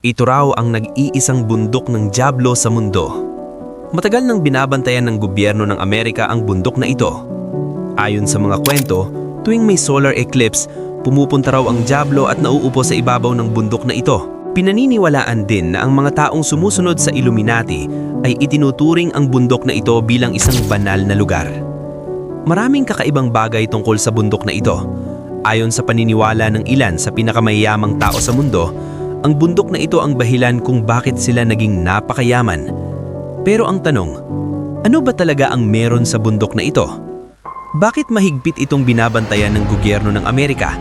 Ito raw ang nag-iisang bundok ng dyablo sa mundo. Matagal nang binabantayan ng gobyerno ng Amerika ang bundok na ito. Ayon sa mga kwento, tuwing may solar eclipse, pumupunta raw ang dyablo at nauupo sa ibabaw ng bundok na ito. Pinaniniwalaan din na ang mga taong sumusunod sa Illuminati ay itinuturing ang bundok na ito bilang isang banal na lugar. Maraming kakaibang bagay tungkol sa bundok na ito. Ayon sa paniniwala ng ilan sa pinakamayayamang tao sa mundo, ang bundok na ito ang dahilan kung bakit sila naging napakayaman. Pero ang tanong, ano ba talaga ang meron sa bundok na ito? Bakit mahigpit itong binabantayan ng gobyerno ng Amerika?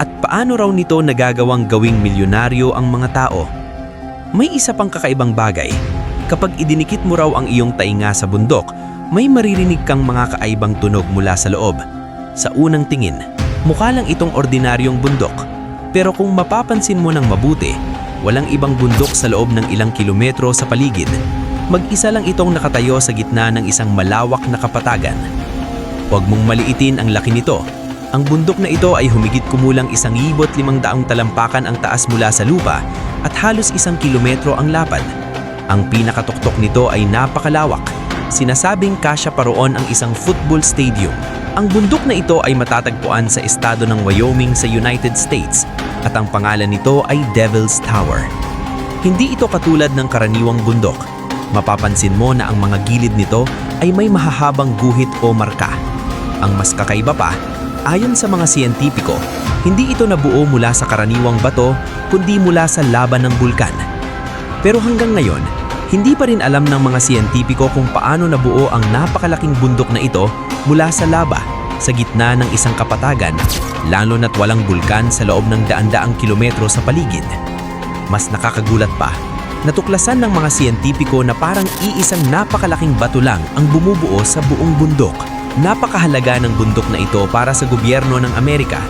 At paano raw nito nagagawang gawing milyonaryo ang mga tao? May isa pang kakaibang bagay. Kapag idinikit mo raw ang iyong tainga sa bundok, may maririnig kang mga kakaibang tunog mula sa loob. Sa unang tingin, mukha lang itong ordinaryong bundok. Pero kung mapapansin mo ng mabuti, walang ibang bundok sa loob ng ilang kilometro sa paligid. Mag-isa lang itong nakatayo sa gitna ng isang malawak na kapatagan. Huwag mong maliitin ang laki nito. Ang bundok na ito ay humigit kumulang 1,500 talampakan ang taas mula sa lupa at halos 1 kilometro ang lapad. Ang pinakatuktok nito ay napakalawak. Sinasabing kasya pa roon ang isang football stadium. Ang bundok na ito ay matatagpuan sa estado ng Wyoming sa United States at ang pangalan nito ay Devil's Tower. Hindi ito katulad ng karaniwang bundok. Mapapansin mo na ang mga gilid nito ay may mahahabang guhit o marka. Ang mas kakaiba pa, ayon sa mga siyentipiko, hindi ito nabuo mula sa karaniwang bato kundi mula sa laba ng bulkan. Pero hanggang ngayon, hindi pa rin alam ng mga siyentipiko kung paano nabuo ang napakalaking bundok na ito mula sa laba sa gitna ng isang kapatagan, lalo na't walang bulkan sa loob ng daan-daang kilometro sa paligid. Mas nakakagulat pa, natuklasan ng mga siyentipiko na parang iisang napakalaking bato lang ang bumubuo sa buong bundok. Napakahalaga ng bundok na ito para sa gobyerno ng Amerika.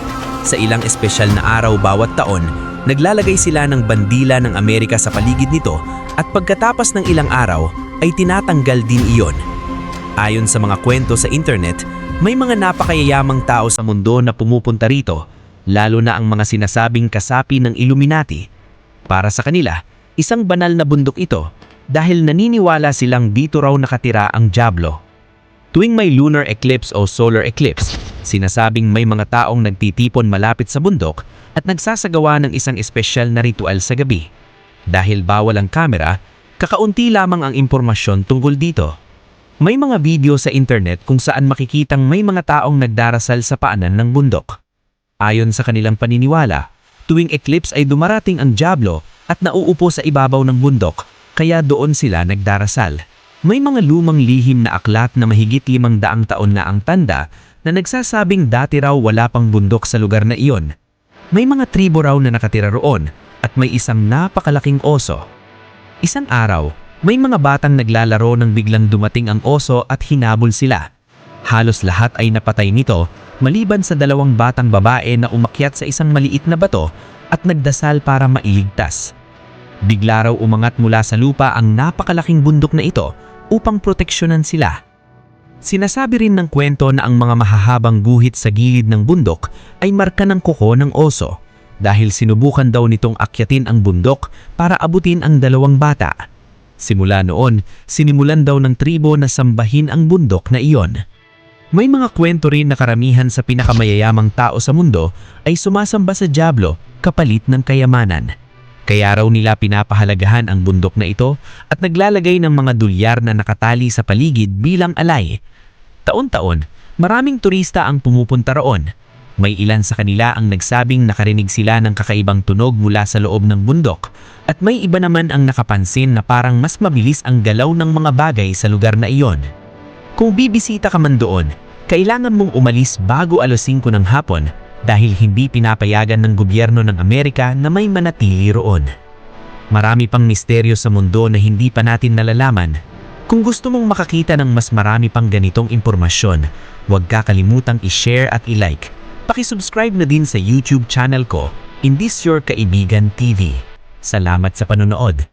Sa ilang espesyal na araw bawat taon, naglalagay sila ng bandila ng Amerika sa paligid nito at pagkatapos ng ilang araw ay tinatanggal din iyon. Ayon sa mga kwento sa internet, may mga napakayayamang tao sa mundo na pumupunta rito, lalo na ang mga sinasabing kasapi ng Illuminati. Para sa kanila, isang banal na bundok ito dahil naniniwala silang dito raw nakatira ang dyablo. Tuwing may lunar eclipse o solar eclipse, sinasabing may mga taong nagtitipon malapit sa bundok at nagsasagawa ng isang espesyal na ritual sa gabi. Dahil bawal ang kamera, kakaunti lamang ang impormasyon tungkol dito. May mga video sa internet kung saan makikitang may mga taong nagdarasal sa paanan ng bundok. Ayon sa kanilang paniniwala, tuwing eclipse ay dumarating ang dyablo at nauupo sa ibabaw ng bundok, kaya doon sila nagdarasal. May mga lumang lihim na aklat na mahigit 500 taon na ang tanda na nagsasabing dati raw wala pang bundok sa lugar na iyon. May mga tribo raw na nakatira roon at may isang napakalaking oso. Isang araw, may mga batang naglalaro nang biglang dumating ang oso at hinabol sila. Halos lahat ay napatay nito, maliban sa 2 batang babae na umakyat sa isang maliit na bato at nagdasal para mailigtas. Bigla raw umangat mula sa lupa ang napakalaking bundok na ito upang proteksyonan sila. Sinasabi rin ng kwento na ang mga mahahabang guhit sa gilid ng bundok ay marka ng kuko ng oso dahil sinubukan daw nitong akyatin ang bundok para abutin ang 2 bata. Simula noon, sinimulan daw ng tribo na sambahin ang bundok na iyon. May mga kwento rin na karamihan sa pinakamayayamang tao sa mundo ay sumasamba sa dyablo kapalit ng kayamanan. Kaya raw nila pinapahalagahan ang bundok na ito at naglalagay ng mga dolyar na nakatali sa paligid bilang alay. Taon-taon, maraming turista ang pumupunta roon. May ilan sa kanila ang nagsabing nakarinig sila ng kakaibang tunog mula sa loob ng bundok at may iba naman ang nakapansin na parang mas mabilis ang galaw ng mga bagay sa lugar na iyon. Kung bibisita ka man doon, kailangan mong umalis bago 5:00 ng hapon dahil hindi pinapayagan ng gobyerno ng Amerika na may manatili roon. Marami pang misteryo sa mundo na hindi pa natin nalalaman. Kung gusto mong makakita ng mas marami pang ganitong impormasyon, huwag kakalimutang i-share at i-like. Paki-subscribe na din sa YouTube channel ko, In This Your Kaibigan TV. Salamat sa panonood.